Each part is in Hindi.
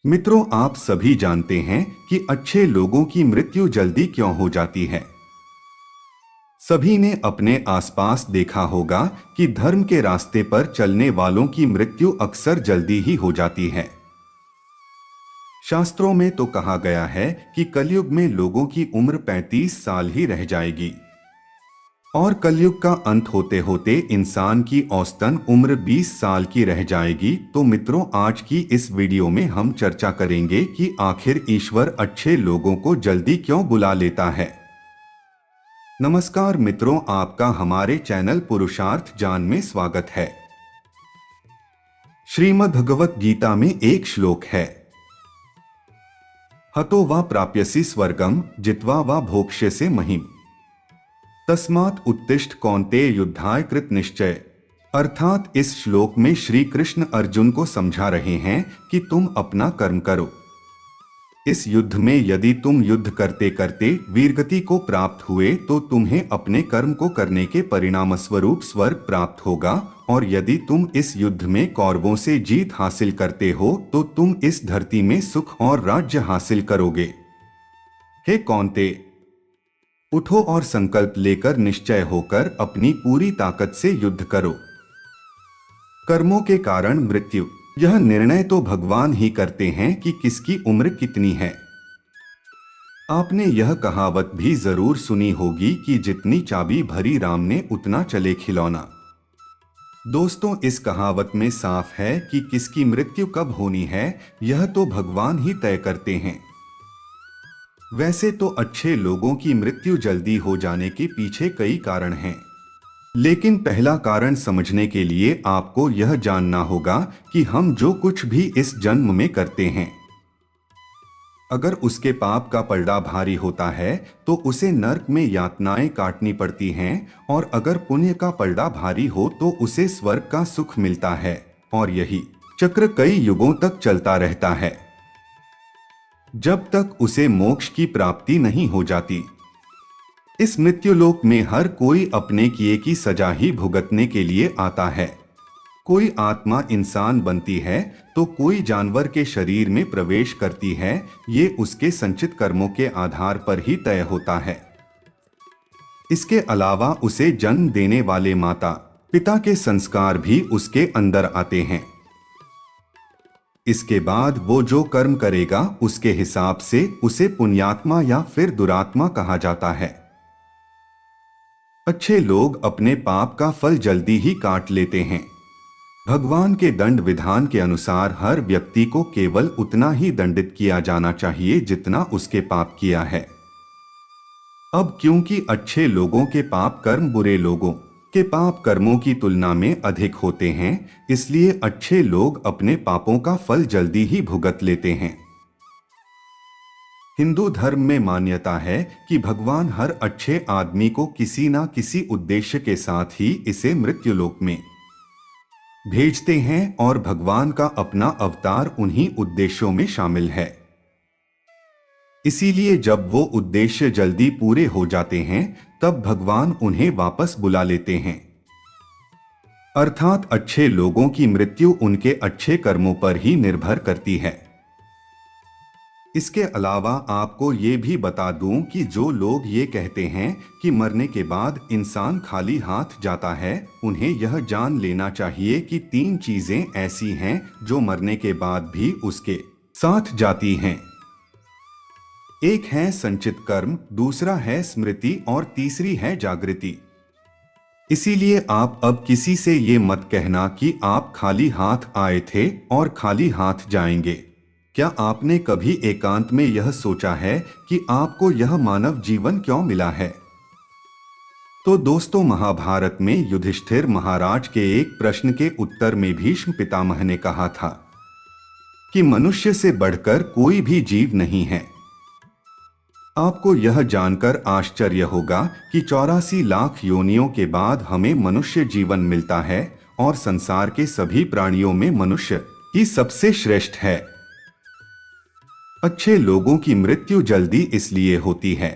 मित्रों, आप सभी जानते हैं कि अच्छे लोगों की मृत्यु जल्दी क्यों हो जाती है। सभी ने अपने आसपास देखा होगा कि धर्म के रास्ते पर चलने वालों की मृत्यु अक्सर जल्दी ही हो जाती है। शास्त्रों में तो कहा गया है कि कलयुग में लोगों की उम्र 35 साल ही रह जाएगी और कलयुग का अंत होते होते इंसान की औसतन उम्र 20 साल की रह जाएगी। तो मित्रों, आज की इस वीडियो में हम चर्चा करेंगे कि आखिर ईश्वर अच्छे लोगों को जल्दी क्यों बुला लेता है। नमस्कार मित्रों, आपका हमारे चैनल पुरुषार्थ ज्ञान में स्वागत है। श्रीमद् भगवत गीता में एक श्लोक है, हतो वा प्राप्यसि स्वर्गम जित्वा वा भोक्ष्यसे महिम, तस्मात् उत्तिष्ठ कौन्तेय युद्धाय कृत निश्चय। अर्थात इस श्लोक में श्री कृष्ण अर्जुन को समझा रहे हैं कि तुम अपना कर्म करो। इस युद्ध में यदि तुम युद्ध करते करते वीरगति को प्राप्त हुए तो तुम्हें अपने कर्म को करने के परिणाम स्वरूप स्वर्ग प्राप्त होगा, और यदि तुम इस युद्ध में कौरवों से जीत हासिल करते हो तो तुम इस धरती में सुख और राज्य हासिल करोगे। हे कौन्तेय, उठो और संकल्प लेकर निश्चय होकर अपनी पूरी ताकत से युद्ध करो। कर्मों के कारण मृत्यु, यह निर्णय तो भगवान ही करते हैं कि किसकी उम्र कितनी है। आपने यह कहावत भी जरूर सुनी होगी कि जितनी चाबी भरी राम ने उतना चले खिलौना। दोस्तों, इस कहावत में साफ है कि किसकी मृत्यु कब होनी है यह तो भगवान ही तय करते हैं। वैसे तो अच्छे लोगों की मृत्यु जल्दी हो जाने के पीछे कई कारण हैं, लेकिन पहला कारण समझने के लिए आपको यह जानना होगा कि हम जो कुछ भी इस जन्म में करते हैं, अगर उसके पाप का पलड़ा भारी होता है तो उसे नरक में यातनाएं काटनी पड़ती हैं, और अगर पुण्य का पलड़ा भारी हो तो उसे स्वर्ग का सुख मिलता है, और यही चक्र कई युगों तक चलता रहता है जब तक उसे मोक्ष की प्राप्ति नहीं हो जाती। इस मृत्युलोक में हर कोई अपने किए की सजा ही भुगतने के लिए आता है। कोई आत्मा इंसान बनती है तो कोई जानवर के शरीर में प्रवेश करती है, ये उसके संचित कर्मों के आधार पर ही तय होता है। इसके अलावा उसे जन्म देने वाले माता पिता के संस्कार भी उसके अंदर आते हैं। इसके बाद वो जो कर्म करेगा उसके हिसाब से उसे पुण्यात्मा या फिर दुरात्मा कहा जाता है। अच्छे लोग अपने पाप का फल जल्दी ही काट लेते हैं। भगवान के दंड विधान के अनुसार हर व्यक्ति को केवल उतना ही दंडित किया जाना चाहिए जितना उसके पाप किया है। अब क्योंकि अच्छे लोगों के पाप कर्म बुरे लोगों के पाप कर्मों की तुलना में अधिक होते हैं, इसलिए अच्छे लोग अपने पापों का फल जल्दी ही भुगत लेते हैं। हिंदू धर्म में मान्यता है कि भगवान हर अच्छे आदमी को किसी ना किसी उद्देश्य के साथ ही इसे मृत्युलोक में भेजते हैं, और भगवान का अपना अवतार उन्हीं उद्देश्यों में शामिल है। इसीलिए जब वो उद्देश्य जल्दी पूरे हो जाते हैं तब भगवान उन्हें वापस बुला लेते हैं। अर्थात अच्छे लोगों की मृत्यु उनके अच्छे कर्मों पर ही निर्भर करती है। इसके अलावा आपको ये भी बता दूं कि जो लोग ये कहते हैं कि मरने के बाद इंसान खाली हाथ जाता है, उन्हें यह जान लेना चाहिए कि 3 चीजें ऐसी हैं जो मरने के बाद भी उसके साथ जाती हैं। एक है संचित कर्म, दूसरा है स्मृति और तीसरी है जागृति। इसीलिए आप अब किसी से ये मत कहना कि आप खाली हाथ आए थे और खाली हाथ जाएंगे। क्या आपने कभी एकांत में यह सोचा है कि आपको यह मानव जीवन क्यों मिला है? तो दोस्तों, महाभारत में युधिष्ठिर महाराज के एक प्रश्न के उत्तर में भीष्म पितामह ने कहा था कि मनुष्य से बढ़कर कोई भी जीव नहीं है। आपको यह जानकर आश्चर्य होगा कि 84 लाख योनियों के बाद हमें मनुष्य जीवन मिलता है, और संसार के सभी प्राणियों में मनुष्य ही सबसे श्रेष्ठ है। अच्छे लोगों की मृत्यु जल्दी इसलिए होती है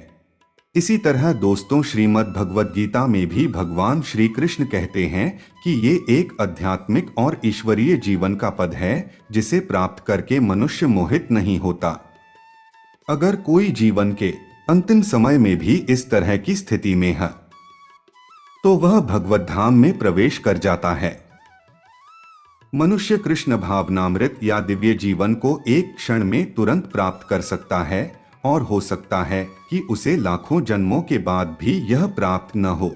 इसी तरह दोस्तों, श्रीमद् भगवद गीता में भी भगवान श्री कृष्ण कहते हैं कि ये एक आध्यात्मिक और ईश्वरीय जीवन का पद है जिसे प्राप्त करके मनुष्य मोहित नहीं होता। अगर कोई जीवन के अंतिम समय में भी इस तरह की स्थिति में है तो वह भगवत धाम में प्रवेश कर जाता है। मनुष्य कृष्ण भावनामृत या दिव्य जीवन को एक क्षण में तुरंत प्राप्त कर सकता है और हो सकता है कि उसे लाखों जन्मों के बाद भी यह प्राप्त न हो।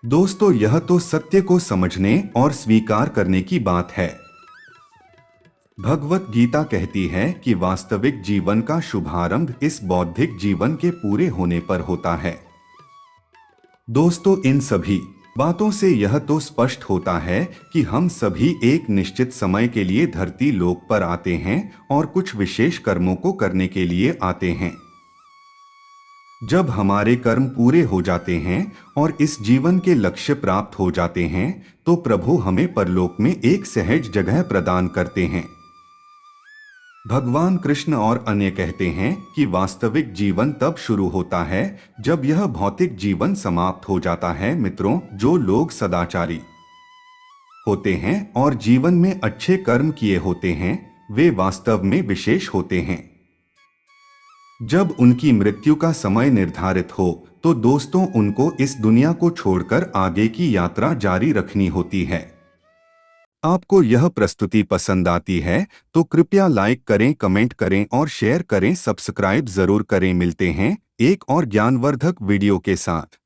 दोस्तों, यह तो सत्य को समझने और स्वीकार करने की बात है। भगवत गीता कहती है कि वास्तविक जीवन का शुभारंभ इस बौद्धिक जीवन के पूरे होने पर होता है। दोस्तों, इन सभी बातों से यह तो स्पष्ट होता है कि हम सभी एक निश्चित समय के लिए धरती लोक पर आते हैं और कुछ विशेष कर्मों को करने के लिए आते हैं। जब हमारे कर्म पूरे हो जाते हैं और इस जीवन के लक्ष्य प्राप्त हो जाते हैं तो प्रभु हमें परलोक में एक सहज जगह प्रदान करते हैं। भगवान कृष्ण और अन्य कहते हैं कि वास्तविक जीवन तब शुरू होता है जब यह भौतिक जीवन समाप्त हो जाता है। मित्रों, जो लोग सदाचारी होते हैं और जीवन में अच्छे कर्म किए होते हैं वे वास्तव में विशेष होते हैं। जब उनकी मृत्यु का समय निर्धारित हो तो दोस्तों, उनको इस दुनिया को छोड़कर आगे की यात्रा जारी रखनी होती है। आपको यह प्रस्तुति पसंद आती है तो कृपया लाइक करें, कमेंट करें और शेयर करें। सब्सक्राइब जरूर करें। मिलते हैं एक और ज्ञानवर्धक वीडियो के साथ।